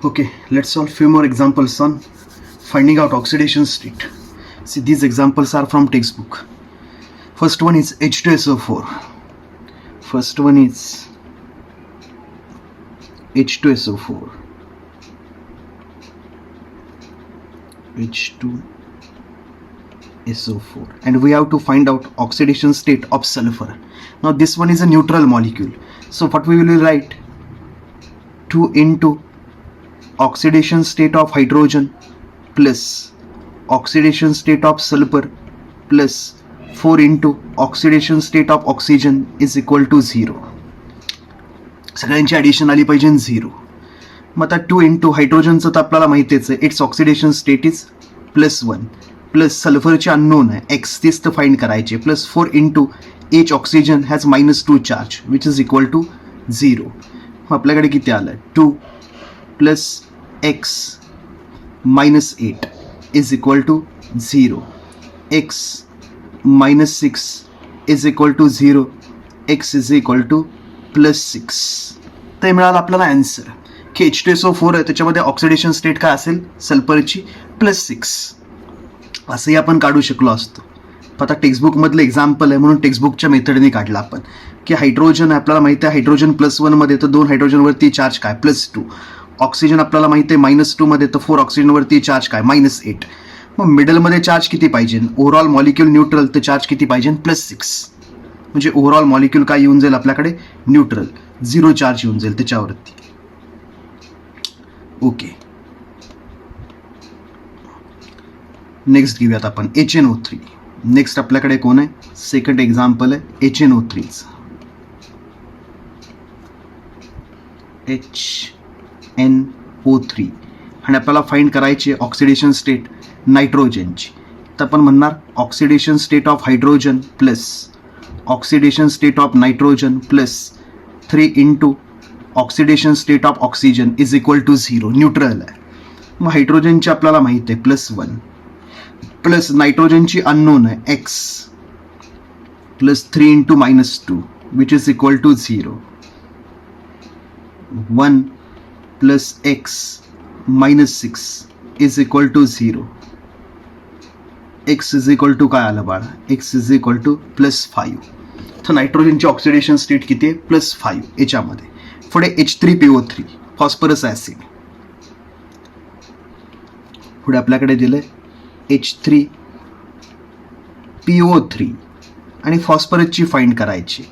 Okay, let's solve few more examples on finding out oxidation state. See, these examples are from textbook. First one is H2SO4. First one is H2SO4. H2SO4. And we have to find out oxidation state of sulfur. Now this one is a neutral molecule. So what we will write? 2 into oxidation state of hydrogen plus oxidation state of sulfur plus 4 into oxidation state of oxygen is equal to 0. सगळ्यांची addition आली पाहिजे 0. मग आता 2 into हायड्रोजनचं तर आपल्याला माहितीच आहे, its oxidation state is +1 plus सल्फरचे अननोन आहे एक्स, तीच तर फाइंड करायचे, plus 4 into H oxygen has -2 charge which is equal to 0. मग आपल्याकडे किती आलं? 2 plus x -8 is equal to 0. x -6 is equal to 0. x is equal to +6. तर मिळालं आपल्याला आन्सर की H2SO4 आहे, त्याच्यामध्ये ऑक्सिडेशन स्टेट काय असेल? सल्फरची +6. असंही आपण काढू शकलो असतो. आता टेक्स्टबुकमधलं एक्झाम्पल आहे म्हणून टेक्स्टबुकच्या मेथडने काढलं आपण की हायड्रोजन आपल्याला माहिती आहे, हायड्रोजन +1 मध्ये तर 2 हायड्रोजनवरती चार्ज काय? +2. ऑक्सिजन आपल्याला माहिती आहे -2 मध्ये तर 4 ऑक्सिजनवरती चार्ज काय? -8. मग मिडलमध्ये चार्ज किती पाहिजे? ओव्हरऑल मॉलिक्यूल न्यूट्रल, तर चार्ज किती पाहिजे? +6. म्हणजे ओव्हरऑल मॉलिक्यूल काय येऊन जाईल आपल्याकडे? न्यूट्रल, 0 चार्ज येऊन जाईल त्याच्यावरती. ओके, नेक्स्ट घेऊयात आपण HNO3. नेक्स्ट आपल्याकडे कोण आहे? सेकंड एक्झाम्पल आहे HNO3चं. HNO3 आणि आपल्याला फाइंड करायची ऑक्सिडेशन स्टेट नायट्रोजनची. तर आपण म्हणणार oxidation state of hydrogen plus oxidation state of nitrogen plus 3 into oxidation state of oxygen is equal to 0. Neutral आहे. मग हायड्रोजनची आपल्याला माहिती आहे +1 प्लस नायट्रोजनची अननोन आहे x plus 3 into -2 which is equal to 0. 1 plus x -6 is equal to 0. x is equal to काय आलं बाळा? x is equal to +5. तर नायट्रोजनची ऑक्सिडेशन स्टेट किती आहे? +5 याच्यामध्ये. पुढे H3PO3 फॉस्फरस ॲसिड. पुढे आपल्याकडे दिलंय H3PO3 आणि फॉस्फरसची फाइंड करायची.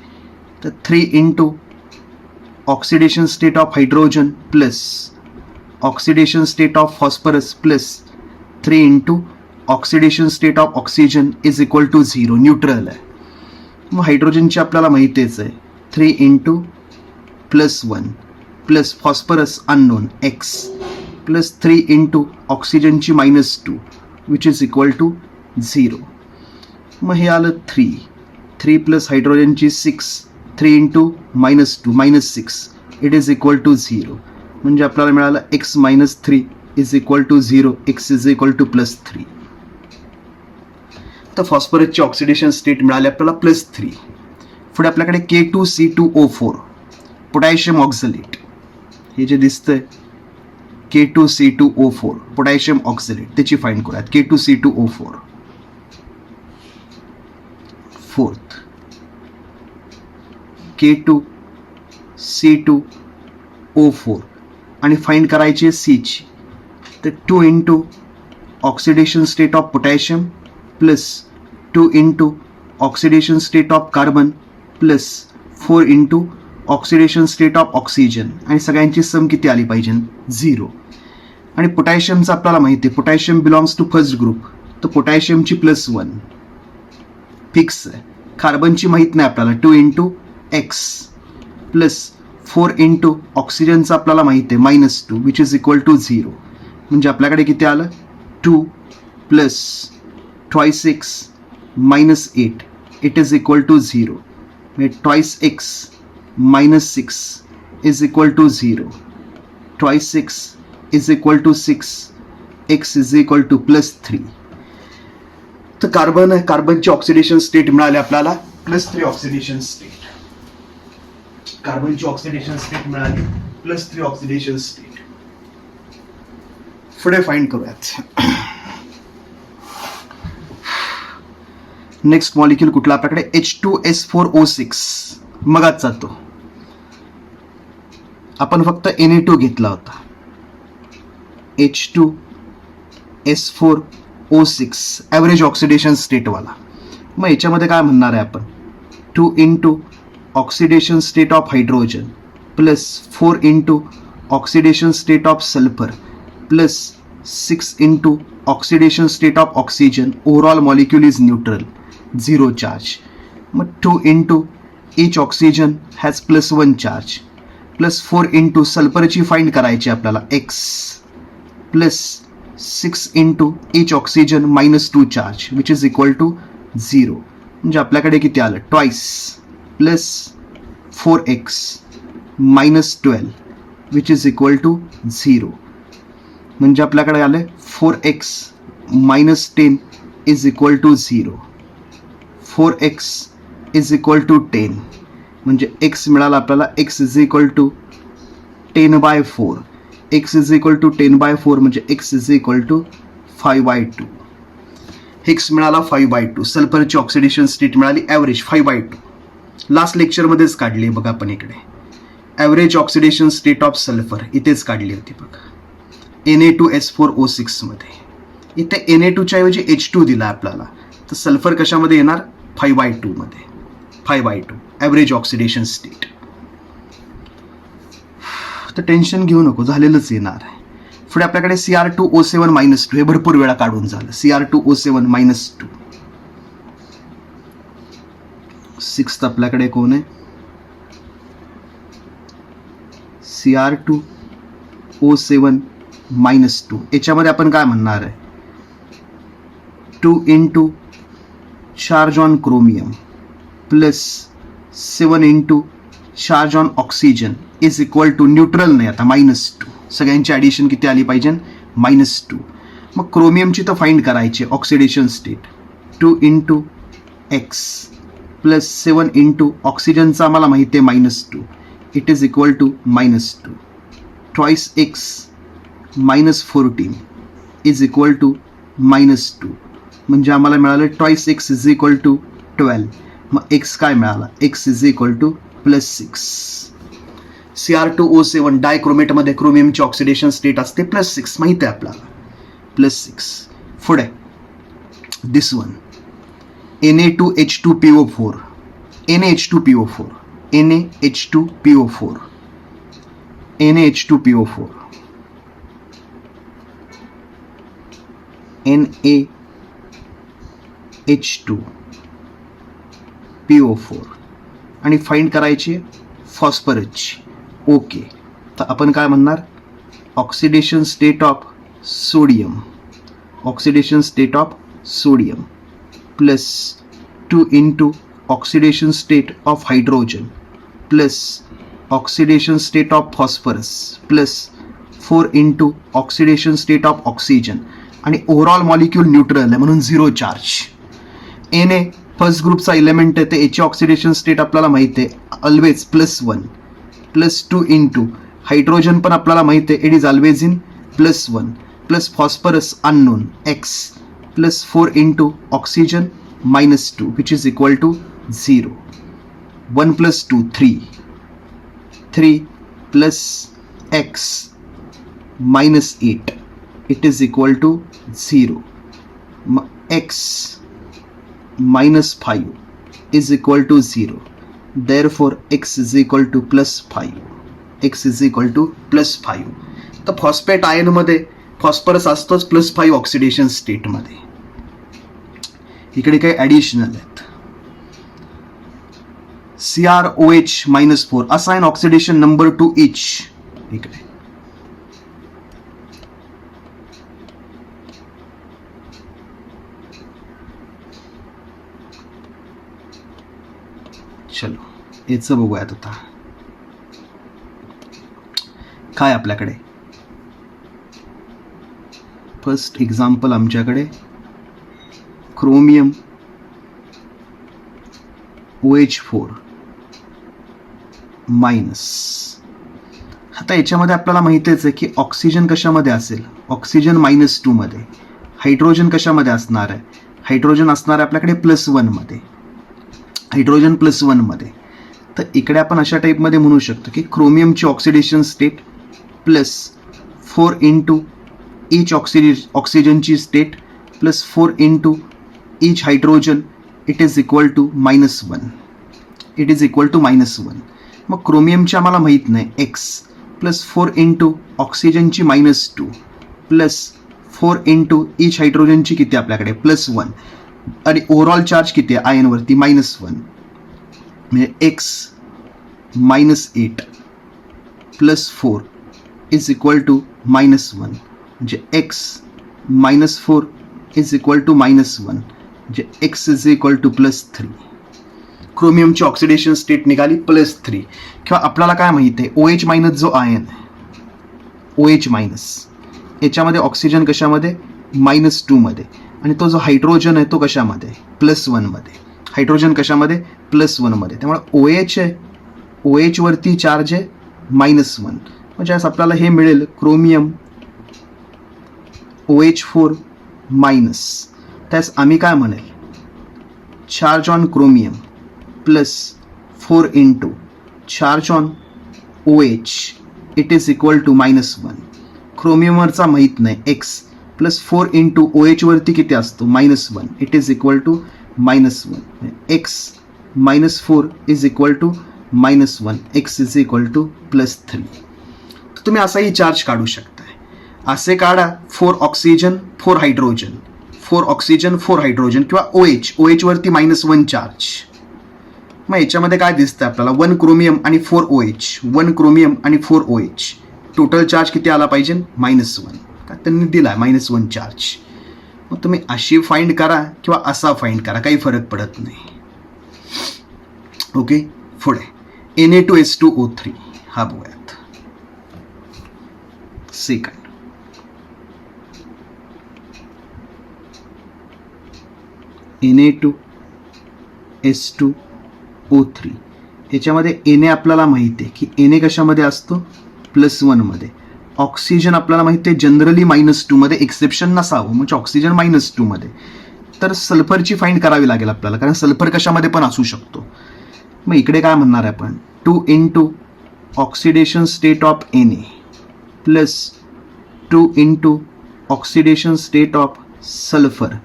तर 3 into oxidation state of hydrogen plus oxidation state of phosphorus plus 3 into oxidation state of oxygen is equal to 0. Neutral आहे. मग हायड्रोजनची आपल्याला माहितीच आहे 3 into +1 plus phosphorus unknown x plus 3 into ऑक्सिजनची -2 विच इज इक्वल टू 0. मग हे आलं 3 प्लस हायड्रोजनची 6 3 into -2 -6 it is equal to 0. म्हणजे आपल्याला मिळालं x -3 is equal to 0. x is equal to +3. तर फॉस्फरसची ऑक्सिडेशन स्टेट मिळाली आपल्याला +3. पुढे आपल्याकडे K2C2O4 पोटॅशियम ऑक्झलेट. हे जे दिसतंय K2C2O4 पोटॅशियम ऑक्झलेट, त्याची फाइंड करूयात. K2C2O4 फोर्थ K2C2O4 आणि फाइंड करायची Cची. तर 2 into oxidation state of potassium plus 2 into oxidation state of carbon plus 4 into oxidation state of oxygen आणि सगळ्यांची सम किती आली पाहिजे? 0. आणि पोटॅशियमचं आपल्याला माहिती आहे potassium belongs to first group, तर पोटॅशियमची +1 फिक्स आहे. कार्बनची माहीत नाही आपल्याला 2 इंटू x प्लस 4 इंटू ऑक्सिजनचं आपल्याला माहिती आहे -2 विच इज इक्वल टू 0. म्हणजे आपल्याकडे किती आलं? 2 plus twice x -8 it is equal to 0. म्हणजे twice x -6 is equal to 0. Twice x is equal to 6. x is equal to +3. तर कार्बन आहे, कार्बनची ऑक्सिडेशन स्टेट मिळाली आपल्याला +3 ऑक्सिडेशन स्टेट. कार्बनची ऑक्सिडेशन स्टेट मिळाली +3 ऑक्सिडेशन स्टेट. पुढे फाइंड करूयात. Next molecule कुठला आपल्याकडे H2S4O6 मगाच जातो. आपण फक्त Na2 घेतला होता. H2S4O6 average oxidation स्टेटवाला. मग याच्यामध्ये काय म्हणणार आहे आपण 2 into oxidation state of hydrogen plus 4 into oxidation state of sulphur plus 6 into oxidation state of oxygen. Overall molecule is neutral, zero charge. मग 2 into each oxygen has plus 1 charge plus 4 into सल्फरची find करायची आपल्याला x plus 6 into each oxygen minus 2 charge which is equal to 0. म्हणजे आपल्याकडे किती आलं twice plus 4x minus 12 which is equal to 0. म्हणजे आपल्याकडे आलं 4x minus 10 is equal to 0. 4x is equal to 10 म्हणजे x मिळाला आपल्याला x is equal to 10/4. x is equal to 10/4 म्हणजे x is equal to 5/2. x मिळाला 5/2. सल्फरची oxidation state मिळाली ॲव्हरेज 5/2. लास्ट लेक्चरमध्येच काढली आहे बघा आपण इकडे average oxidation state of sulphur इथेच काढली होती बघा Na2S4O6 मध्ये. इथे Na2च्या ऐवजी H2 दिला आपल्याला तर सल्फर कशामध्ये येणार 5/2 मध्ये. 5/2 ॲव्हरेज ऑक्सिडेशन स्टेट. तर टेन्शन घेऊ नको झालेलंच येणार आहे. पुढे आपल्याकडे Cr2O7-2 हे भरपूर वेळा काढून झालं. Cr2O7-2 सिक्स्थ आपल्याकडे कोण आहे Cr2O7-2. याच्यामध्ये आपण काय म्हणणार आहे 2 into charge on chromium plus 7 into charge on oxygen is equal to neutral नाही आता -2. सगळ्यांची ॲडिशन किती आली पाहिजे -2. मग क्रोमियमची तर फाइंड करायची oxidation state 2 into x plus 7 into ऑक्सिजनचा आम्हाला माहिती आहे -2 it is equal to -2. Twice x -14 is equal to -2 म्हणजे आम्हाला मिळालं twice x is equal to 12. मग एक्स काय मिळाला x is equal to +6. Cr2O7 डायक्रोमेटमध्ये क्रोमियमची ऑक्सिडेशन स्टेट असते +6 माहिती आहे आपल्याला +6. पुढे दिस one Na2H2PO4 NaH2PO4 NaH2PO4 NaH2PO4 NaH2PO4 आणि फाइंड करायची फॉस्फरसची. ओके तर आपण काय म्हणणार oxidation state of sodium plus 2 into oxidation state of hydrogen plus oxidation state of phosphorus plus 4 into oxidation state of oxygen. आणि ओव्हरऑल मॉलिक्यूल न्यूट्रल आहे म्हणून 0 चार्ज. Na फर्स्ट ग्रुपचा एलिमेंट आहे तर याची ऑक्सिडेशन स्टेट आपल्याला माहिती आहे ऑलवेज +1 प्लस 2 इंटू हायड्रोजन पण आपल्याला माहिती आहे it is always in +1 plus phosphorus unknown x plus 4 into oxygen -2 which is equal to 0. 1 + 2 3 plus x -8 it is equal to 0. x -5 is equal to 0. Therefore, x is equal to +5. x is equal to +5. तर phosphate आयनमध्ये phosphorus असतोच +5 oxidation स्टेटमध्ये. इकडे काही additional आहेत CrOH-4 assign oxidation number 2 इच. इकडे चलो याचं बघूयात आता काय आपल्याकडे. फर्स्ट एक्झाम्पल आमच्याकडे क्रोमियम OH4 मायनस आता याच्यामध्ये आपल्याला माहितीच आहे की ऑक्सिजन कशामध्ये असेल, ऑक्सिजन -2 मध्ये. हायड्रोजन कशामध्ये असणार आहे, हायड्रोजन असणार आहे आपल्याकडे +1 मध्ये, हायड्रोजन +1 मध्ये. तर इकडे आपण अशा टाईपमध्ये म्हणू शकतो की क्रोमियमची ऑक्सिडेशन स्टेट +4 इंटू ईच ऑक्सिजनची state +4 into each hydrogen, it is equal to -1. It is equal to -1. मग क्रोमियमची आम्हाला माहीत नाही x +4 इंटू ऑक्सिजनची -2 +4 इंटू ईच हायड्रोजनची किती आपल्याकडे +1 आणि ओव्हरऑल चार्ज किती आहे आयनवरती -1, म्हणजे x -8 +4 इज इक्वल टू -1, म्हणजे x -4 इज इक्वल टू -1, म्हणजे x इज इक्वल टू +3. क्रोमियमची ऑक्सिडेशन स्टेट निघाली +3. किंवा आपल्याला काय माहिती आहे, OH मायनस जो आयन आहे, OH मायनस याच्यामध्ये ऑक्सिजन कशामध्ये -2 मध्ये, आणि तो जो हायड्रोजन आहे तो कशामध्ये +1 मध्ये, हायड्रोजन कशामध्ये +1 मध्ये. त्यामुळे OH आहे, OH वरती चार्ज आहे -1, म्हणजे आज आपल्याला हे मिळेल क्रोमियम OH4 मायनस. त्यास आम्ही काय म्हणेल, charge on chromium +4 into charge on OH, it is equal to -1. क्रोमियमवरचा माहीत नाही x +4 इंटू OH वरती किती असतो -1, it is equal to -1. x -4 is equal to -1, x is equal to +3. तुम्ही असाही चार्ज काढू शकताय, असे काढा 4 ऑक्सिजन 4 हायड्रोजन, 4 ऑक्सिजन 4 हायड्रोजन, किंवा OH वरती -1 चार्ज. मग याच्यामध्ये काय दिसतं आपल्याला, 1 क्रोमियम आणि 4 OH, 1 क्रोमियम आणि 4 OH, टोटल चार्ज किती आला पाहिजे -1, का त्यांनी दिला -1 चार्ज. मग तुम्ही अशी फाइंड करा किंवा असा फाइंड करा, काही फरक पडत नाही. ओके, पुढे Na2S2O3 हा बघूयात. सेकंड Na2S2O3, याच्यामध्ये Na आपल्याला माहिती आहे की Na कशामध्ये असतो +1 मध्ये. ऑक्सिजन आपल्याला माहिती आहे जनरली -2 मध्ये, एक्सेप्शन नसावं म्हणजे ऑक्सिजन -2 मध्ये. तर सल्फरची फाइंड करावी लागेल आपल्याला, कारण सल्फर कशामध्ये पण असू शकतो. मग इकडे काय म्हणणार आहे आपण, 2 into oxidation state of Na +2 into oxidation state of sulphur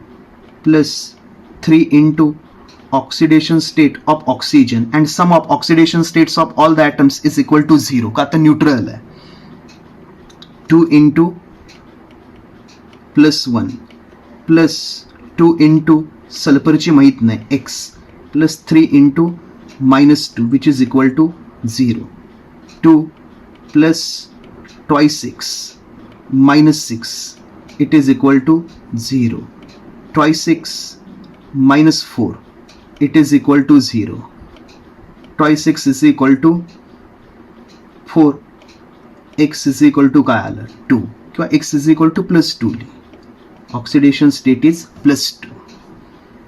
+3 into oxidation state of oxygen and sum of oxidation states of all the atoms is equal to 0, का तर न्यूट्रल आहे. 2 इंटू +1 +2 इंटू सल्फरची माहीत नाही x +3 into -2 which is equal to 0. 2 + twice 6 -6 it is equal to 0. twice 6 -4 it is equal to 0. twice x is equal to 4, x is equal to काय आलं 2, किंवा x is equal to +2. Oxidation state is +2.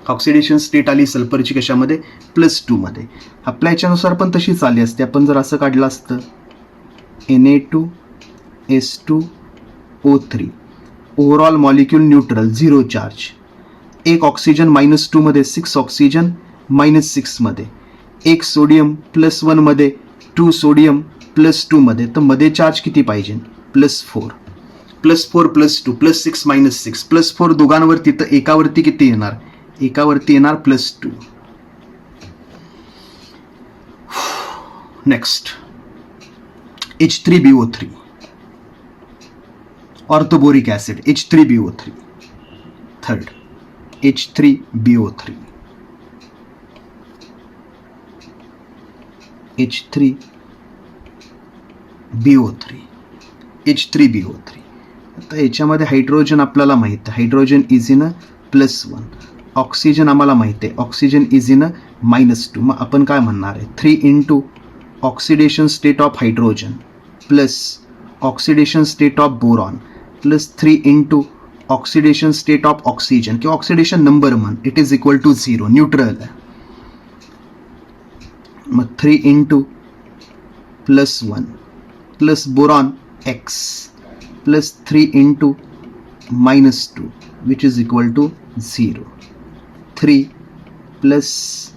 Oxidation state आली सल्फरची कशामध्ये +2 मध्ये. आपल्या याच्यानुसार पण तशीच आली असते. आपण जर असं काढलं असतं Na2S2O3 overall molecule neutral 0 charge, 1 oxygen -2 मध्ये, 6 ऑक्सिजन -6 मध्ये, 1 सोडियम +1 मध्ये, 2 सोडियम +2 मध्ये. तर मध्ये चार्ज किती पाहिजे +4 +4 +2 +6 -6 +4 दोघांवरती, तर एकावरती किती येणार, एकावरती येणार +2. Next H3BO3 orthoboric acid H3BO3. Third H3BO3 H3BO3. आता याच्यामध्ये हायड्रोजन आपल्याला माहित आहे, हायड्रोजन इज इन +1. ऑक्सिजन आम्हाला माहिती आहे, ऑक्सिजन इज इन -2. मग आपण काय म्हणणार आहे, 3 into oxidation state of hydrogen oxidation state of boron 3 into oxidation state of oxygen, किंवा ऑक्सिडेशन नंबर म्हण, it is equal to 0, neutral आहे. मग 3 into +1 plus boron X plus 3 into minus 2, which is equal to 0. 3 plus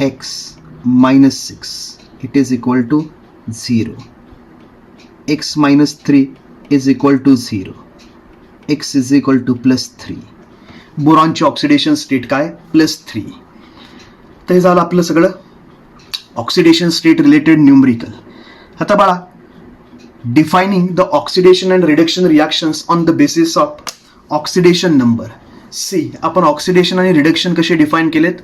X minus 6, it is equal to 0. X minus 3 is equal to 0. X is equal to plus 3. बोरॉनची oxidation state काय? Plus 3. तर हे झालं आपलं सगळं oxidation state related numerical. आता बाळा, defining the oxidation and reduction reactions on the basis of oxidation number. See, आपण ऑक्सिडेशन आणि रिडक्शन कसे डिफाइन केलेत?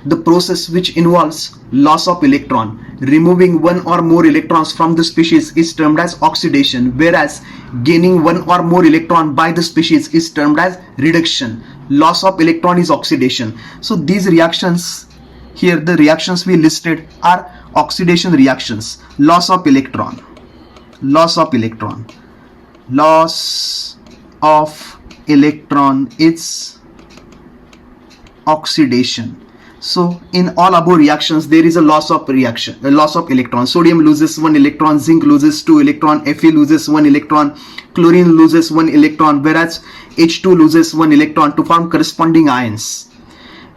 The process which involves loss of electron, removing one or more electrons from the species is termed as oxidation, whereas gaining one or more electron by the species is termed as reduction. Loss of electron is oxidation. So these reactions here, the reactions we listed are oxidation reactions. Loss of electron, loss of electron, loss of electron is oxidation. So in all above reactions there is a loss of electron. Sodium loses 1 electron, zinc loses 2 electron, Fe loses 1 electron, chlorine loses 1 electron, whereas H2 loses 1 electron to form corresponding ions.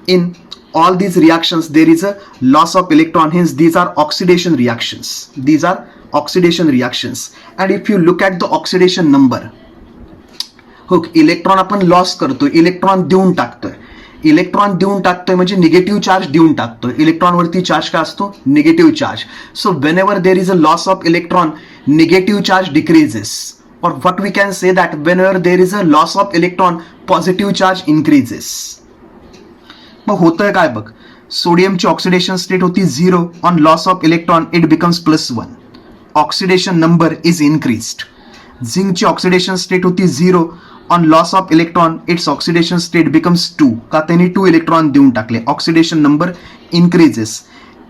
In all these reactions there is a loss of electron, hence these are oxidation reactions. These are oxidation reactions. And if you look at the oxidation number, हो, electron आपण loss करतोय, electron देऊन टाकतोय. Electron देऊन टाकतोय म्हणजे negative charge देऊन टाकतोय. इलेक्ट्रॉनवरती चार्ज काय असतो? Negative charge. So whenever there is a loss of electron, negative charge decreases. और what we can say that whenever there is a loss of electron, positive charge increases. मग होतंय काय बघ, सोडियमची oxidation state होती 0. On loss of electron it becomes +1. Oxidation number is increased. झिंकची oxidation state होती 0. On loss of electron its oxidation state becomes 2. का? त्यांनी 2 इलेक्ट्रॉन देऊन टाकले. Oxidation number increases.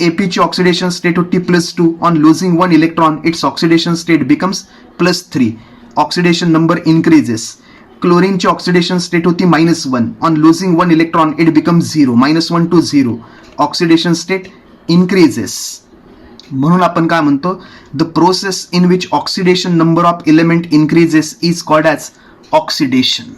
एपीची ऑक्सिडेशन स्टेट होती +2. On losing 1 electron its oxidation state becomes +3. Oxidation number increases. क्लोरीनची oxidation state होती -1. On losing 1 electron it becomes 0. -1 to 0. Oxidation state increases. म्हणून आपण काय म्हणतो? The process in which oxidation number of element increases is called as oxidation.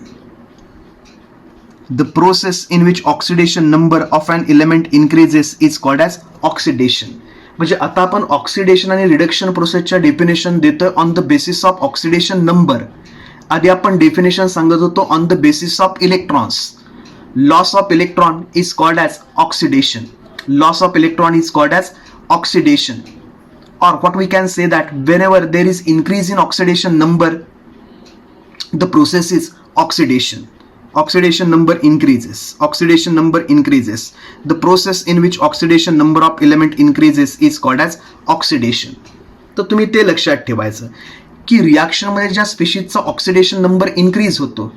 The process in which oxidation number of an element increases is called as oxidation. म्हणजे आता आपण oxidation आणि reduction प्रोसेसच्या definition देतोय on the basis of oxidation number. आधी आपण definition सांगत होतो on the basis of electrons. Loss of electron is called as oxidation. Loss of electron is called as oxidation. Or what we can say that whenever there is increase in oxidation number, the process is oxidation. Oxidation number increases. Oxidation number increases. The process in which oxidation number of element increases is called as oxidation. तर तुम्ही ते लक्षात ठेवायचं की reaction मध्ये ज्या स्पेशीजचा oxidation number increase होतो,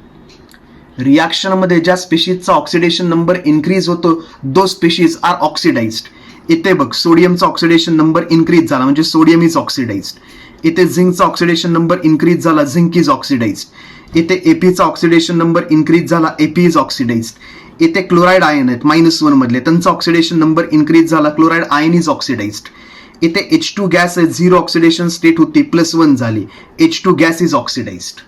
reaction मध्ये ज्या स्पेशीजचा ऑक्सिडेशन नंबर इन्क्रीज होतो, दो स्पेशीज आर ऑक्सिडाइज्ड. इथे बघ, सोडियमचा ऑक्सिडेशन नंबर इन्क्रीज झाला म्हणजे सोडियम इज ऑक्सिडाइज्ड. इथे झिंकचा ऑक्सिडेशन नंबर इन्क्रीज झाला, झिंक इज ऑक्सिडाइज्ड. इथे एपीचा ऑक्सिडेशन नंबर इन्क्रीज झाला, एपी इज ऑक्सिडाइज्ड. इथे क्लोराइड आयन आहेत -1 मधले, त्यांचा ऑक्सिडेशन नंबर इन्क्रीज झाला, क्लोराइड आयन इज ऑक्सिडाइज्ड. इथे H2 गॅस आहे, 0 ऑक्सिडेशन स्टेट होती, +1 झाली, H2 गॅस इज ऑक्सिडाइज्ड.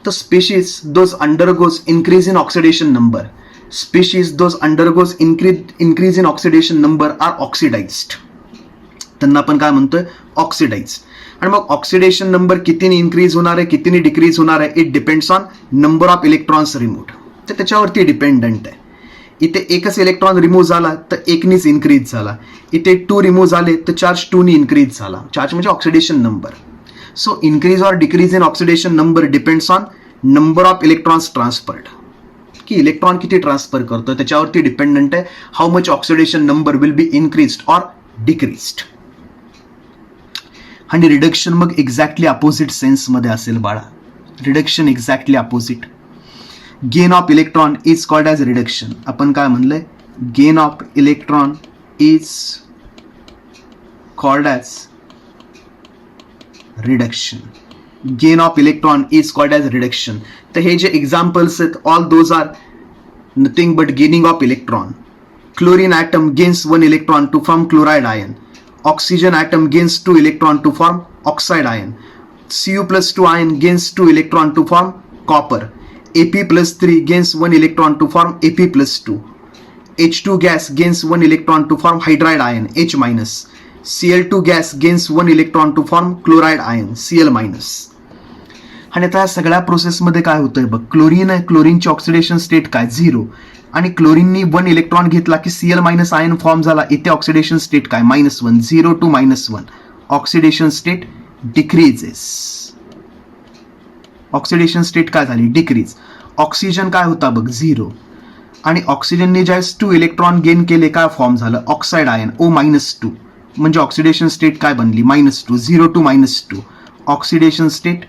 तर species those undergoes increase in oxidation number, species those undergoes increase in oxidation number are oxidised. त्यांना आपण काय म्हणतोय? ऑक्सिडाइज. आणि मग ऑक्सिडेशन नंबर कितीने इन्क्रीज होणार आहे, कितीने डिक्रीज होणार आहे, it depends on number of electrons removed. तर त्याच्यावरती डिपेंडंट आहे. इथे एकच इलेक्ट्रॉन रिमूव्ह झाला तर 1नीच इन्क्रीज झाला. इथे 2 रिमूव्ह झाले तर चार्ज 2नी इन्क्रीज झाला. चार्ज म्हणजे oxidation number. So increase or decrease in oxidation number depends on number of electrons transferred. की इलेक्ट्रॉन किती ट्रान्सफर करतो त्याच्यावरती डिपेंडंट आहे how much oxidation number will be increased or decreased. आणि रिडक्शन मग एक्झॅक्टली अपोजिट सेन्समध्ये असेल बाळा. Reduction exactly opposite. Gain of electron is called as reduction. आपण काय म्हणलंय? Gain of electron is called as reduction. Gain of electron is called as reduction. तर हे जे एक्झाम्पल्स आहेत all those are nothing but gaining of electron. Chlorine atom gains 1 electron to form chloride ion. Oxygen atom gains 2 electron to form oxide ion. Cu plus 2 ion gains 2 electron to form copper. Ap plus 3 gains 1 electron to form Ap plus 2. H2 gas gains 1 electron to form hydride ion H minus. Cl2 gas gains 1 electron to form chloride ion Cl minus. आणि आता सगळ्या प्रोसेसमध्ये काय होतंय बघ, chlorine आहे, क्लोरीनची oxidation state काय 0, आणि क्लोरीननी 1 इलेक्ट्रॉन घेतला की Cl मायनस आयन फॉर्म झाला. इथे ऑक्सिडेशन स्टेट काय -1, 0 to -1. Oxidation state decreases. Oxidation state काय झाली, डिक्रीज. ऑक्सिजन काय होता बघ 0, आणि ऑक्सिजनने ज्यावेळेस 2 इलेक्ट्रॉन गेन केले काय फॉर्म झालं, ऑक्साईड आयन O-2. म्हणजे ऑक्सिडेशन स्टेट काय बनली -2, 0 to -2. Oxidation state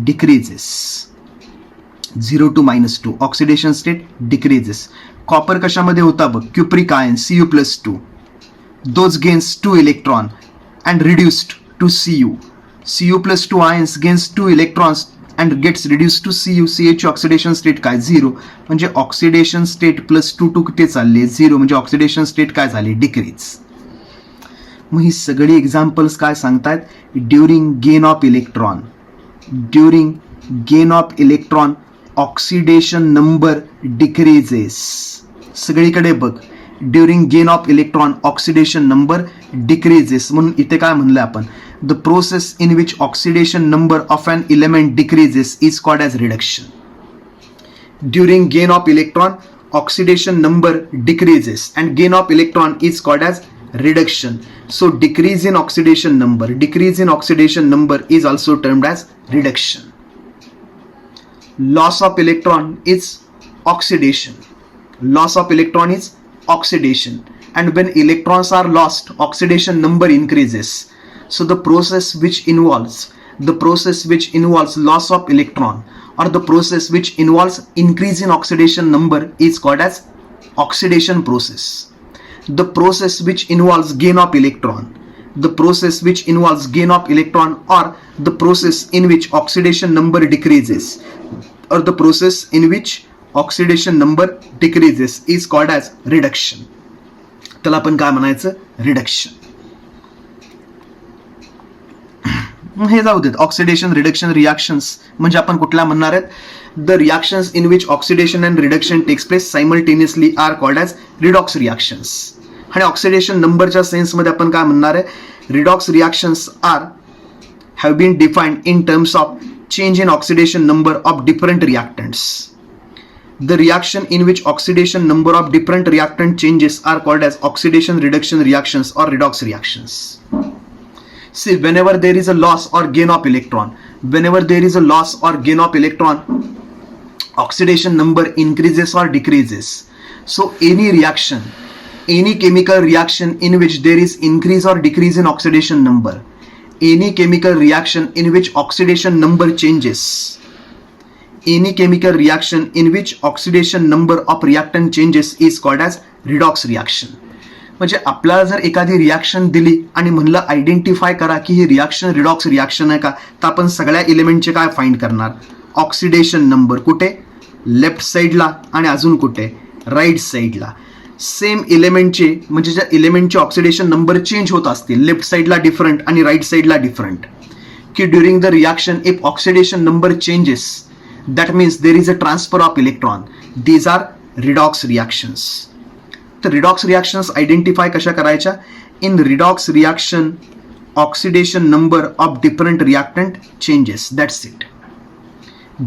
decreases. 0 to -2 oxidation state decreases. Copper कशामध्ये होता बघ, cupric ion Cu plus 2. Those gains 2 electron and reduced to Cu. Cu plus 2 ions gains 2 electrons and gets reduced to Cu. Ch ची oxidation state काय 0, म्हणजे oxidation state plus 2 to किती चालले 0, म्हणजे oxidation state काय झाली, डिक्रीज. मग ही सगळी एक्झाम्पल्स काय सांगतायत, during gain of electron, during gain of electron oxidation number decreases. सगळीकडे बघ, during gain of electron oxidation number decreases. म्हणून इथे काय म्हणलं आपण, the process in which oxidation number of an element decreases is called as reduction. During gain of electron oxidation number decreases and gain of electron is called as reduction. So decrease in oxidation number is also termed as reduction. Loss of electron is oxidation. Loss of electron is oxidation, and when electrons are lost, oxidation number increases. So the process which involves loss of electron, or the process which involves increase in oxidation number is called as oxidation process. The process which involves gain of electron, or the process in which oxidation number decreases, is called as reduction. त्याला आपण काय म्हणायचं, reduction. हे जाऊ देत. Oxidation reduction reactions म्हणजे आपण कुठल्या म्हणणार आहेत, the reactions in which oxidation and reduction takes place simultaneously are called as redox reactions. आणि ऑक्सिडेशन नंबरच्या सेन्समध्ये आपण काय म्हणणार आहे, redox reactions have been defined in terms of change in oxidation number of different reactants. The reaction in which oxidation number of different reactant changes are called as oxidation reduction reactions or redox reactions. See, whenever there is a loss or gain of electron, oxidation number increases or decreases. So any chemical reaction in which there is increase or decrease in oxidation number, any chemical reaction in which oxidation number changes, any chemical reaction in which oxidation number of reactant changes is called as redox reaction. म्हणजे आपल्याला जर एखादी reaction दिली आणि म्हणलं identify करा की ही reaction redox reaction आहे का, तर आपण सगळ्या एलिमेंटचे काय फाइंड करणार, ऑक्सिडेशन नंबर कुठे, लेफ्ट साईडला, आणि अजून कुठे, राईट साईडला. सेम एलिमेंटचे म्हणजे ज्या एलिमेंटचे ऑक्सिडेशन नंबर चेंज होत असतील, लेफ्ट साईडला डिफरंट आणि राईट साईडला डिफरंट, की during the reaction if oxidation number changes, that means there is a transfer of electron. These are redox reactions. तर रिडॉक्स रिॲक्शन्स आयडेंटिफाय कशा करायच्या, in redox reaction oxidation number of different reactant changes, that's it.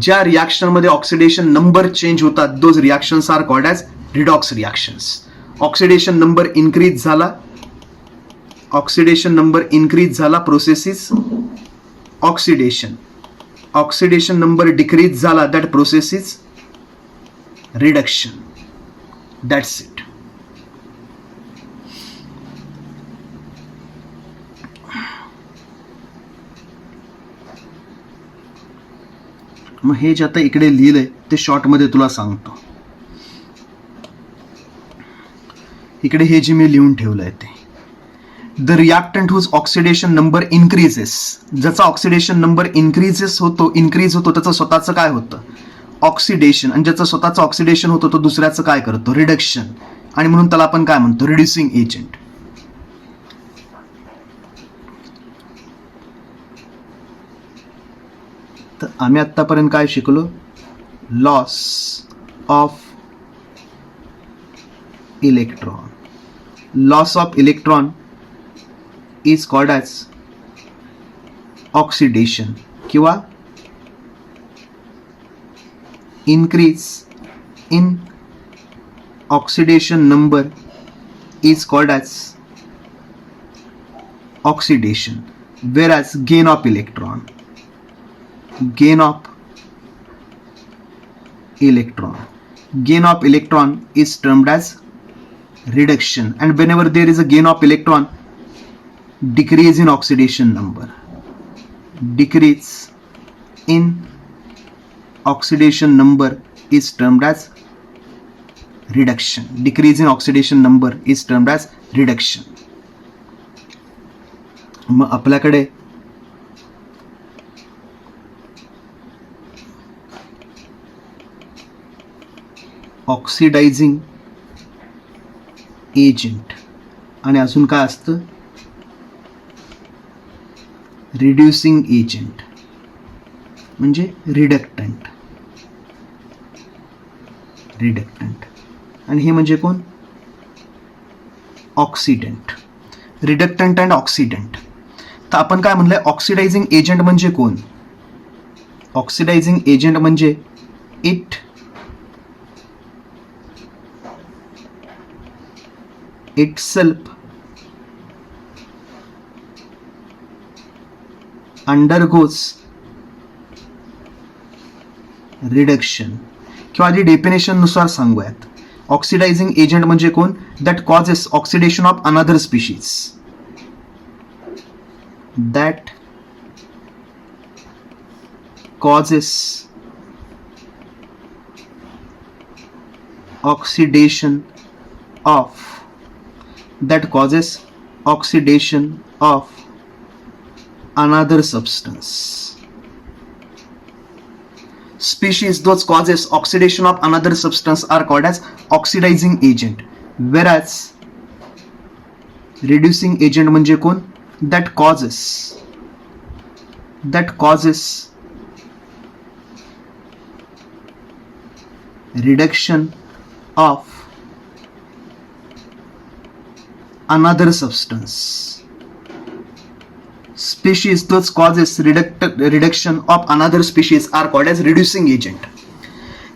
ज्या रिॲक्शनमध्ये oxidation number change होतात, those reactions are called as redox reactions. Oxidation number increase झाला, process is oxidation. Oxidation number decrease झाला, that process is reduction. That's it. मग हे जे आता इकडे लिहिलंय ते शॉर्टमध्ये तुला सांगतो. इकडे हे जे मी लिहून ठेवलंय ते, the reactant whose oxidation number increases, ज्याचा ऑक्सिडेशन नंबर इंक्रीज होतो त्याचं स्वतःचं काय होतं, ऑक्सिडेशन, आणि ज्याचं स्वतःचं ऑक्सिडेशन होतं तो दुसऱ्याचं काय करतो, रिडक्शन. आणि म्हणून त्याला आपण काय म्हणतो, रिड्युसिंग एजंट. तर आम्ही आत्तापर्यंत काय शिकलो, loss of electron. Loss of electron is called as oxidation किंवा increase in oxidation number is called as oxidation, whereas gain of electron is termed as reduction, and whenever there is a gain of electron, decrease in oxidation number, decrease in oxidation number is termed as reduction. Decrease in oxidation number is termed as reduction. मग आपल्याकडे oxidizing agent आणि अजून काय असतं, reducing agent म्हणजे रिडक्टंट. आणि हे म्हणजे कोण, ऑक्सिडंट. रिडक्टंट and oxidant. तर आपण काय म्हणलंय, ऑक्सिडायझिंग एजंट म्हणजे कोण, ऑक्सिडायझिंग एजंट म्हणजे itself undergoes रिडक्शन. किंवा आधी डेफिनेशन नुसार सांगूयात, ऑक्सिडायझिंग एजंट म्हणजे कोण, that causes oxidation of another species, that causes oxidation of another substance. Species those causes oxidation of another substance are called as oxidizing agent, whereas reducing agent म्हणजे कोण, that causes reduction of another substance. Species those causes reduction of another species are called as reducing agent.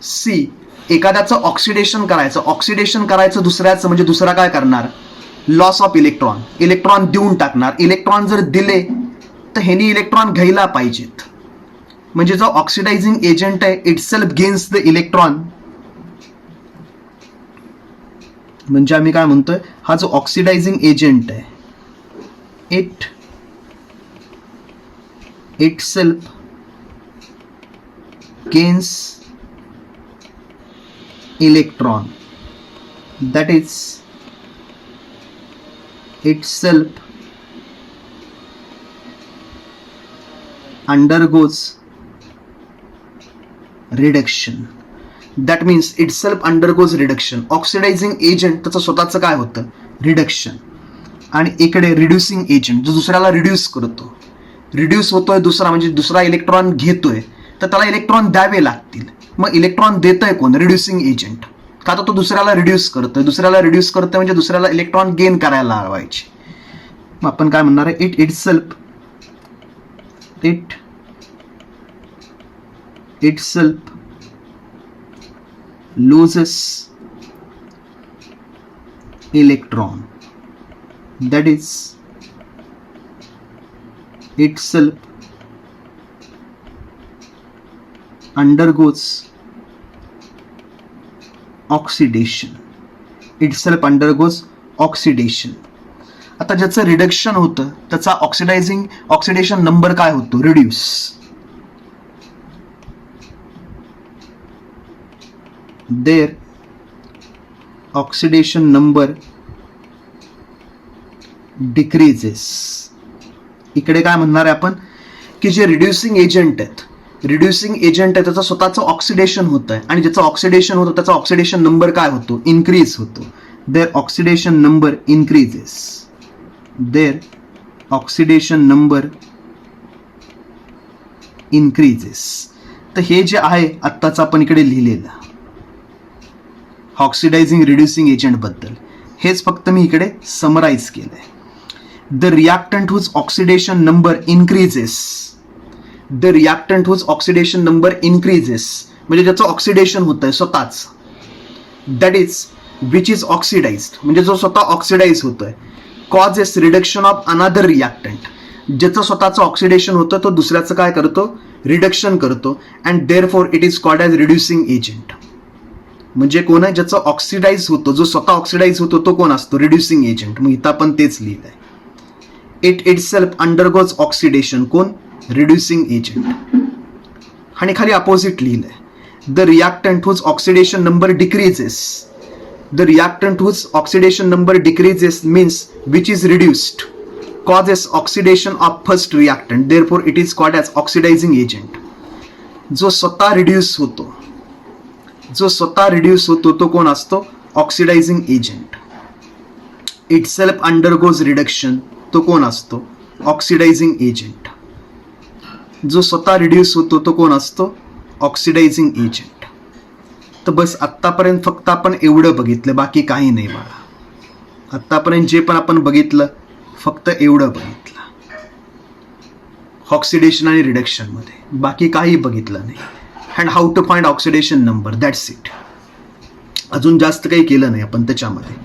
See, एखाद्याचं oxidation करायचं दुसऱ्याचं म्हणजे दुसरा काय करणार, loss of electron देऊन टाकणार. इलेक्ट्रॉन जर दिले तर ह्यानी इलेक्ट्रॉन घ्यायला पाहिजेत. म्हणजे जो ऑक्सिडायझिंग एजंट आहे इटसेल्फ गेन्स द इलेक्ट्रॉन. म्हणजे आम्ही काय म्हणतोय, हा जो ऑक्सिडायझिंग एजंट आहे itself gains electron, that is itself undergoes reduction. That means itself undergoes reduction. Oxidizing agent त्याचं स्वतःचं काय होतं, रिडक्शन. आणि इकडे रिड्युसिंग एजंट जो दुसऱ्याला रिड्यूस करतो, रिड्यूस होतोय दुसरा म्हणजे दुसरा इलेक्ट्रॉन घेतोय तर त्याला इलेक्ट्रॉन द्यावे लागतील. मग इलेक्ट्रॉन देतोय कोण, रिड्युसिंग एजंट. का तर तो दुसऱ्याला रिड्यूस करतोय म्हणजे दुसऱ्याला इलेक्ट्रॉन गेन करायला लावायचे. मग आपण काय म्हणणार आहे, it itself loses electron, that is itself undergoes oxidation. आता ज्याचं रिडक्शन होतं त्याचा ऑक्सिडेशन नंबर काय होतो, reduce. their oxidation number decreases. इकडे काय म्हणणार आहे आपण की जे रिड्युसिंग एजंट आहे त्याचं स्वतःचं ऑक्सिडेशन होत आहे आणि ज्याचं ऑक्सिडेशन होतं त्याचा ऑक्सिडेशन नंबर काय होतो, इन्क्रीज होतो. Their oxidation number increases. Their oxidation number increases. तर हे जे आहे आत्ताच आपण इकडे लिहिलेलं ऑक्सिडायझिंग रिड्युसिंग एजंट बद्दल, हेच फक्त मी इकडे समराईज केलंय. The reactant whose oxidation number increases, the reactant whose oxidation number increases म्हणजे ज्याचं ऑक्सिडेशन होत आहे स्वतःच, that is which is oxidised म्हणजे जो स्वतः ऑक्सिडाइज होतोय, causes reduction of another reactant, ज्याचं स्वतःचं ऑक्सिडेशन होतं तो दुसऱ्याचं काय करतो, रिडक्शन करतो, and therefore it is called as reducing agent. म्हणजे कोण आहे, ज्याचं ऑक्सिडाइज होतो, जो स्वतः ऑक्सिडाइज होतो तो कोण असतो, रिड्युसिंग एजंट. मग इथं आपण तेच लिहिलंय. इट इटसेल्फ अंडरगोज ऑक्सिडेशन, कोण, रिड्युसिंग एजंट. आणि खाली अपोजिट लिहिलंय, the reactant whose oxidation number decreases, the reactant whose oxidation number decreases means which is reduced, causes oxidation of first reactant, therefore it is called as oxidizing agent. जो स्वतः reduce होतो, जो स्वतः reduce होतो तो कोण असतो, oxidizing agent. Itself undergoes reduction, तो कोण असतो, ऑक्सिडायझिंग एजंट. जो स्वतः रिड्यूस होतो तो कोण असतो, ऑक्सिडायझिंग एजंट. तर बस आत्तापर्यंत फक्त आपण एवढं बघितलं, बाकी काही नाही बाळा. आत्तापर्यंत जे पण आपण बघितलं फक्त एवढं बघितलं ऑक्सिडेशन आणि रिडक्शन मध्ये, बाकी काही बघितलं नाही. And how to find oxidation number, that's it. अजून जास्त काही केलं नाही आपण त्याच्यामध्ये.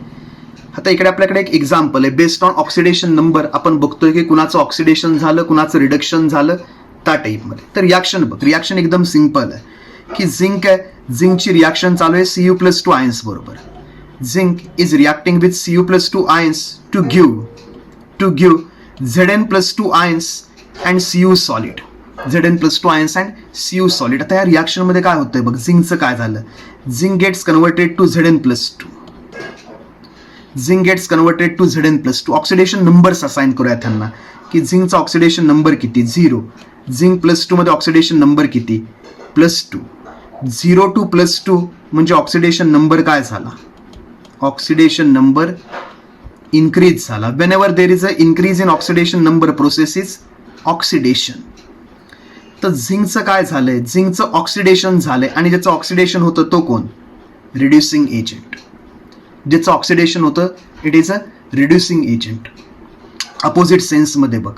आता इकडे आपल्याकडे एक एक्झाम्पल आहे. बेस्ड ऑन ऑक्सिडेशन नंबर आपण बघतोय की कुणाचं ऑक्सिडेशन झालं, कुणाचं रिडक्शन झालं, त्या टाईपमध्ये. तर रिॲक्शन बघ, रिॲक्शन एकदम सिम्पल आहे की झिंक आहे, झिंकची रिॲक्शन चालू आहे Cu+2 आयन्स बरोबर. Zinc is reacting with Cu+2 ions to give Zn+2 ions and Cu solid, Zn+2 ions and Cu solid. आता या रिॲक्शन मध्ये काय होतंय बघ, झिंकचं काय झालं, zinc gets converted to Zn+2, zinc gets converted to Zn+2. Oxidation numbers assign करूया त्यांना की झिंकचा ऑक्सिडेशन नंबर किती, 0. झिंक +2 मध्ये ऑक्सिडेशन नंबर किती, +2. 0 to +2 म्हणजे ऑक्सिडेशन नंबर काय झाला, ऑक्सिडेशन नंबर इन्क्रीज झाला. Wien ever there is a increase in oxidation number, process is oxidation. तर झिंकचं काय झालंय, झिंकचं ऑक्सिडेशन झालंय आणि ज्याचं ऑक्सिडेशन होतं तो कोण, रिड्युसिंग एजंट. ज्याचं ऑक्सिडेशन होतं it is a reducing agent. Opposite सेन्समध्ये बघ,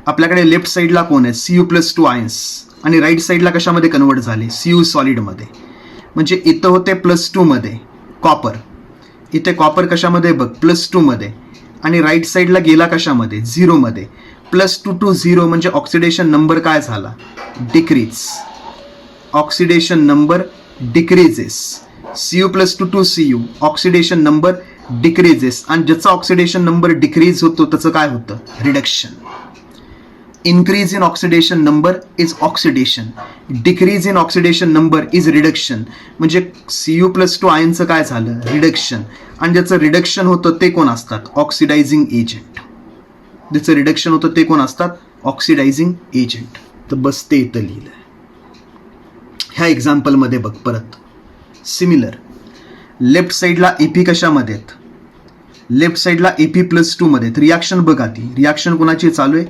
आपल्याकडे लेफ्ट साईडला कोण आहे, Cu+2 आयन्स, आणि राईट साईडला कशामध्ये कन्वर्ट झाले, Cu सॉलिडमध्ये. म्हणजे इथं होते +2 मध्ये कॉपर, इथे कॉपर कशामध्ये बघ, +2 मध्ये, आणि राईट साईडला गेला कशामध्ये, 0 मध्ये. +2 to 0 म्हणजे ऑक्सिडेशन नंबर काय झाला, decrease. Oxidation number decreases. Cu+2 to Cu, oxidation number decreases. आणि ज्याचा ऑक्सिडेशन नंबर डिक्रीज होतो त्याचं काय होतं, reduction. Increase in oxidation number is oxidation, decrease in oxidation number is reduction. म्हणजे Cu+2 आयनचं काय झालं, रिडक्शन. आणि ज्याचं रिडक्शन होतं ते कोण असतात, ऑक्सिडायझिंग एजंट. ज्याचं रिडक्शन होतं ते कोण असतात, ऑक्सिडायझिंग एजंट. तर बस ते इथं लिहिलंय. ह्या एक्झाम्पलमध्ये बघ परत सिमिलर. लेफ्ट साईडला एपी कशामध्ये आहेत, लेफ्ट साईडला Ap+2 मध्ये. रिॲक्शन बघा, ती रिॲक्शन कोणाची चालू आहे,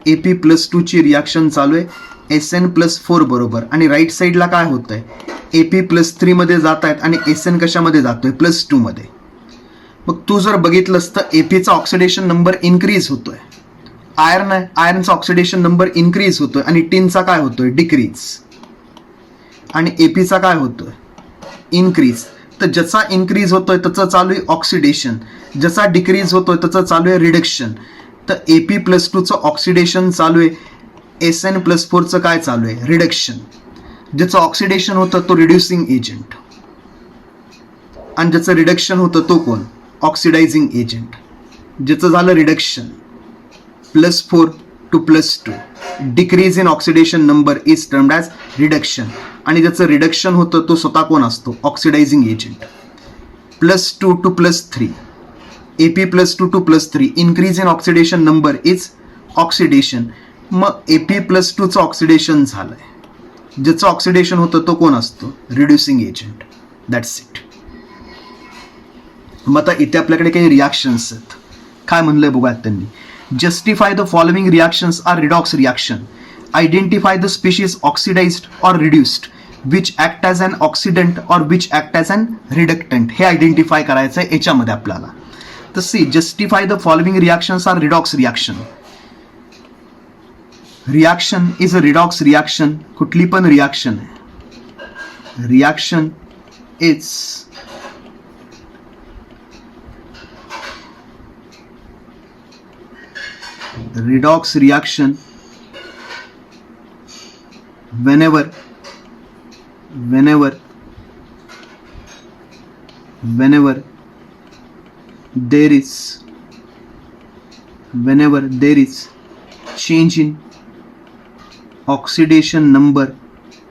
Ap+2 ची रिॲक्शन चालू आहे Sn+4 बरोबर. आणि राईट साईडला काय होत आहे, Ap+3 मध्ये जात आहेत आणि Sn कशामध्ये जातोय, +2 मध्ये. मग तू जर बघितलंस तर एपीचा ऑक्सिडेशन नंबर इन्क्रीज होतोय, आयर्न आहे, आयर्नचा ऑक्सिडेशन नंबर इन्क्रीज होतोय, आणि टिनचा काय होतोय, डिक्रीज. आणि एपीचा काय होतोय, इन्क्रीज. तर ज्याचा इन्क्रीज होतोय त्याचं चालू आहे ऑक्सिडेशन, ज्याचा डिक्रीज होतोय त्याचं चालू आहे रिडक्शन. तर Ap+2चं ऑक्सिडेशन चालू आहे, Sn+4चं काय चालू आहे, रिडक्शन. ज्याचं ऑक्सिडेशन होतं तो रिड्युसिंग एजंट, आणि ज्याचं रिडक्शन होतं तो कोण, ऑक्सिडायझिंग एजंट. ज्याचं झालं reduction, +4 to +2, decrease in oxidation number is termed as reduction. आणि ज्याचं रिडक्शन होतं तो स्वतः कोण असतो, oxidizing agent. +2 to +3, Ap+2 to +3, increase in oxidation number is oxidation. मग Ap+2चं ऑक्सिडेशन झालंय, ज्याचं ऑक्सिडेशन होतं तो कोण असतो, रिड्युसिंग एजंट. That's it. मग आता इथे आपल्याकडे काही रिॲक्शन्स आहेत. काय म्हणलंय बघूयात त्यांनी, justify the following reactions are redox reaction. Identify the species oxidised or reduced which act as an oxidant or which act as an reductant, हे आयडेंटिफाय करायचं आहे याच्यामध्ये आपल्याला. तर see justify the following reactions are redox reaction. Reaction is a redox reaction. कुठली पण reaction आहे, reaction is redox reaction whenever there is change in oxidation number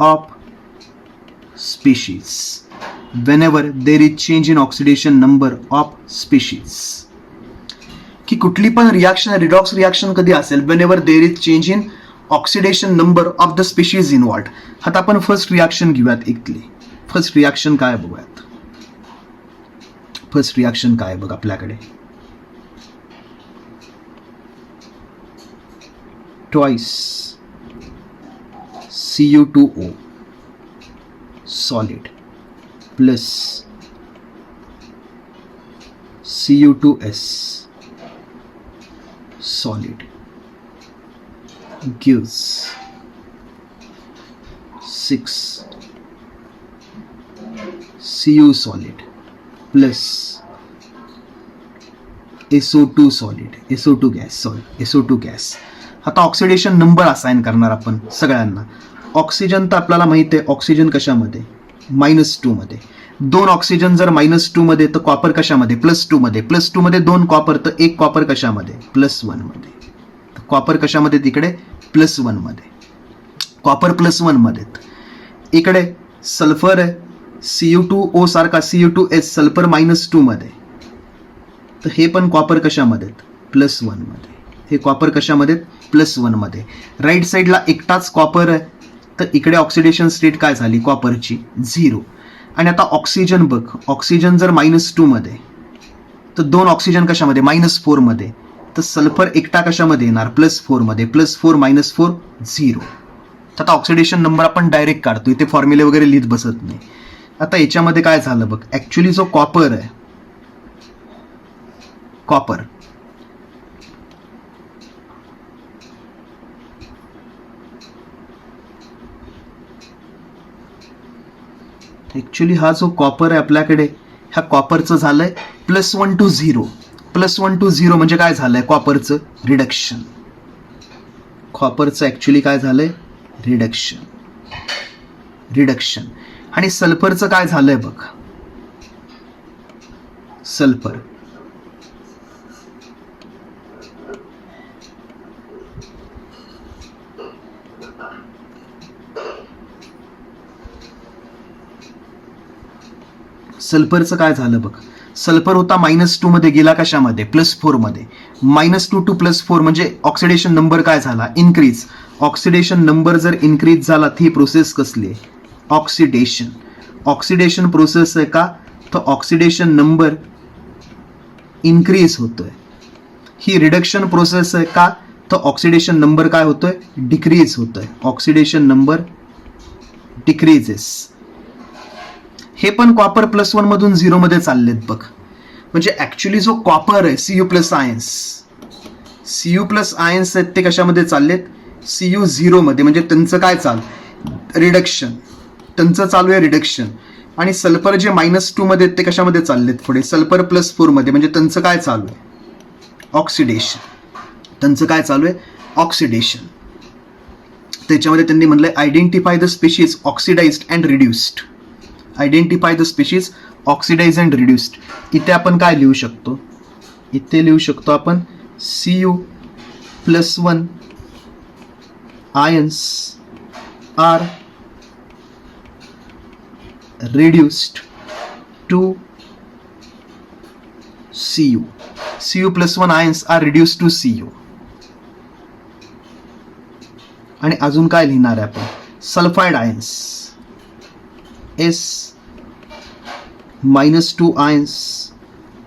of species. Whenever there is change in oxidation number of species. की कुठली पण reaction redox reaction कधी असेल whenever there is change in oxidation number of the species involved. आता आपण first reaction घेऊयात इथली. First reaction काय बघूयात. फर्स्ट रिॲक्शन काय बघ आपल्याकडे, twice Cu2O solid plus Cu2S solid gives 6 Cu solid plus SO2 solid, SO2 gas. आता ऑक्सिडेशन नंबर असाइन करणार आपण सगळ्यांना. ऑक्सिजन तर आपल्याला माहिती आहे, ऑक्सिजन कशामध्ये -2 मध्ये. 2 ऑक्सिजन जर -2 मध्ये तर कॉपर कशामध्ये +2 मध्ये. +2 मध्ये 2 कॉपर तर 1 कॉपर कशामध्ये +1 मध्ये. कॉपर कशामध्ये तिकडे +1 मध्ये. कॉपर +1 मध्ये. इकडे सल्फर आहे Cu2O सारखा Cu2S सल्फर -2 मध्ये. तर हे पण कॉपर कशामध्ये +1 मध्ये. हे कॉपर कशामध्ये +1 मध्ये. राईट साईडला एकटाच कॉपर आहे तर इकडे ऑक्सिडेशन स्टेट काय झाली कॉपरची 0. आणि आता ऑक्सिजन बघ, ऑक्सिजन जर -2 मध्ये तर 2 ऑक्सिजन कशामध्ये -4 मध्ये. तर सल्फर एकटा कशामध्ये येणार +4 मध्ये. +4 -4 0. तर आता ऑक्सिडेशन नंबर आपण डायरेक्ट काढतो, इथे फॉर्म्युले वगैरे लिहित बसत नाही. आता याच्यामध्ये काय झालं बघ, ऍक्च्युली जो कॉपर आहे, कॉपर ऍक्च्युली हा जो कॉपर आहे आपल्याकडे, ह्या कॉपरचं झालंय +1 to 0. +1 to 0 म्हणजे काय झालंय कॉपरचं रिडक्शन. कॉपरचं ऍक्च्युली काय झालंय रिडक्शन. आणि सल्फरचं काय झालंय बघ, सल्फर सल्फरचं काय झालं बघ, सल्फर होता -2 मध्ये गेला कशामध्ये +4 मध्ये. -2 to +4 म्हणजे ऑक्सिडेशन नंबर काय झाला इन्क्रीज. ऑक्सिडेशन नंबर जर इन्क्रीज झाला तर ही प्रोसेस कसली आहे ऑक्सिडेशन प्रोसेस आहे का, तर ऑक्सिडेशन नंबर इन्क्रीज होतोय. ही रिडक्शन प्रोसेस आहे का, तर ऑक्सिडेशन नंबर काय होतोय डिक्रीज होतोय. Oxidation number decreases. हे पण कॉपर +1 मधून 0 मध्ये चाललेत बघ. म्हणजे ऍक्च्युली जो कॉपर आहे Cu+ आयन्स आहेत ते कशामध्ये चाललेत Cu0 मध्ये. म्हणजे त्यांचं काय रिडक्शन, त्यांचं चालू आहे रिडक्शन. आणि सल्फर जे -2 मध्ये ते कशामध्ये चाललेत पुढे सल्फर +4 मध्ये. म्हणजे त्यांचं काय चालू आहे ऑक्सिडेशन. त्यांचं काय चालू आहे ऑक्सिडेशन. त्याच्यामध्ये त्यांनी म्हणलंय identify the species oxidised and reduced. Identify the species oxidise and reduced. इथे आपण काय लिहू शकतो, इथे लिहू शकतो आपण Cu+1 ions are reduced to Cu. Cu+1 ions are reduced to Cu. आणि अजून काय लिहिणार आहे आपण sulphide ions S-2 ions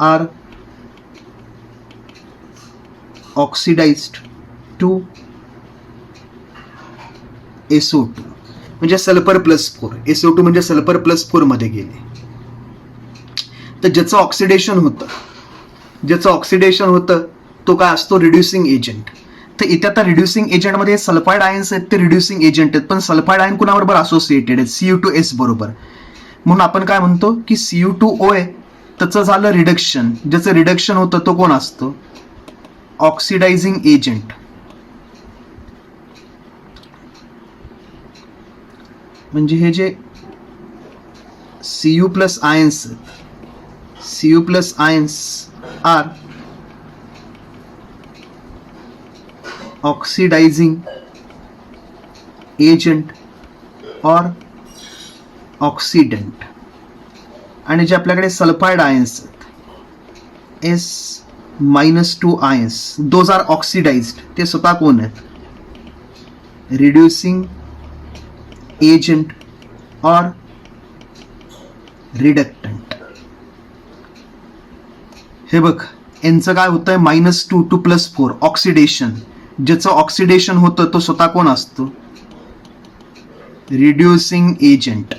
are oxidized to SO2 म्हणजे सल्फर प्लस 4, SO2 म्हणजे सल्फर प्लस 4 मध्ये गेले. तर ज्याचं ऑक्सिडेशन होतं तो काय असतो, रिड्युसिंग एजंट. तर इथे आता रिड्युसिंग एजंटमध्ये सल्फाइड आयन्स आहेत ते रिड्युसिंग एजंट आहेत, पण सल्फाइड आयन कुणाबरोबर असोसिएटेड आहेत, Cu2S बरोबर. म्हणून आपण काय म्हणतो की Cu2O आहे, त्याचं झालं रिडक्शन. ज्याचं रिडक्शन होतं तो कोण असतो, ऑक्सिडायझिंग एजंट. म्हणजे हे जे Cu plus ions are oxidising agent और ऑक्सिडंट. आणि जे आपल्याकडे सल्फाइड आयन्स आहेत S-2 ions, those R oxidised, ते स्वतः कोण आहेत, रिड्युसिंग एजंट और रिडक्टंट. हे बघ यांचं काय होतंय, -2 to +4 ऑक्सिडेशन. ज्याचं ऑक्सिडेशन होतं तो स्वतः कोण असतो, रिड्युसिंग एजंट.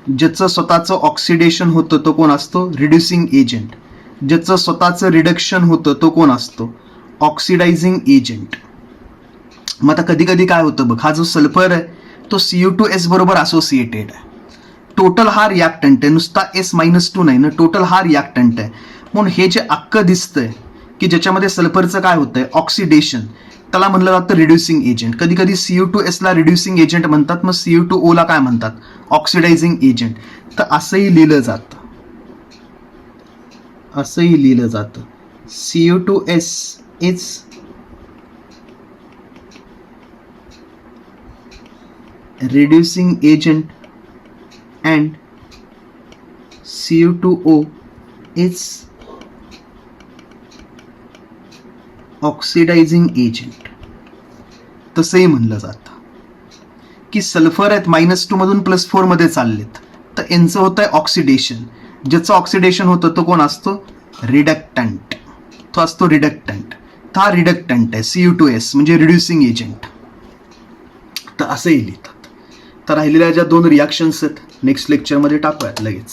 ज्याचं स्वतःचं ऑक्सिडेशन होतं तो कोण असतो, रिड्युसिंग एजंट. ज्याचं स्वतःचं रिडक्शन होतं तो कोण असतो, ऑक्सिडायझिंग एजंट. मग आता कधी कधी काय होतं बघ, हा जो सल्फर आहे तो Cu2S बरोबर असोसिएटेड आहे. टोटल हा रिॲक्टंट आहे, नुसता S-2 नाही ना, टोटल हा रिॲक्टंट आहे. म्हणून हे जे अख्खं दिसतंय की ज्याच्यामध्ये सल्फरचं काय होतंय, ऑक्सिडेशन, त्याला म्हणलं जातं रिड्युसिंग एजंट. कधी कधी Cu2S ला रिड्युसिंग एजंट म्हणतात, मग Cu2O ला काय म्हणतात, ऑक्सिडायझिंग एजंट. तर असंही लिहिलं जातं, Cu2S is reducing agent and Cu2O is oxidizing agent. तसंही म्हणलं जातं की सल्फर आहेत -2 मधून +4 मध्ये चाललेत, तर यांचं होतंय ऑक्सिडेशन. ज्याचं ऑक्सिडेशन होतं तो कोण असतो, रिडक्टंट. तो असतो रिडक्टंट. हा रिडक्टंट आहे Cu2S म्हणजे रिड्युसिंग एजंट. तर असंही लिहितात. तर राहिलेल्या ज्या 2 रिॲक्शन्स आहेत नेक्स्ट लेक्चरमध्ये टाकूयात लगेच.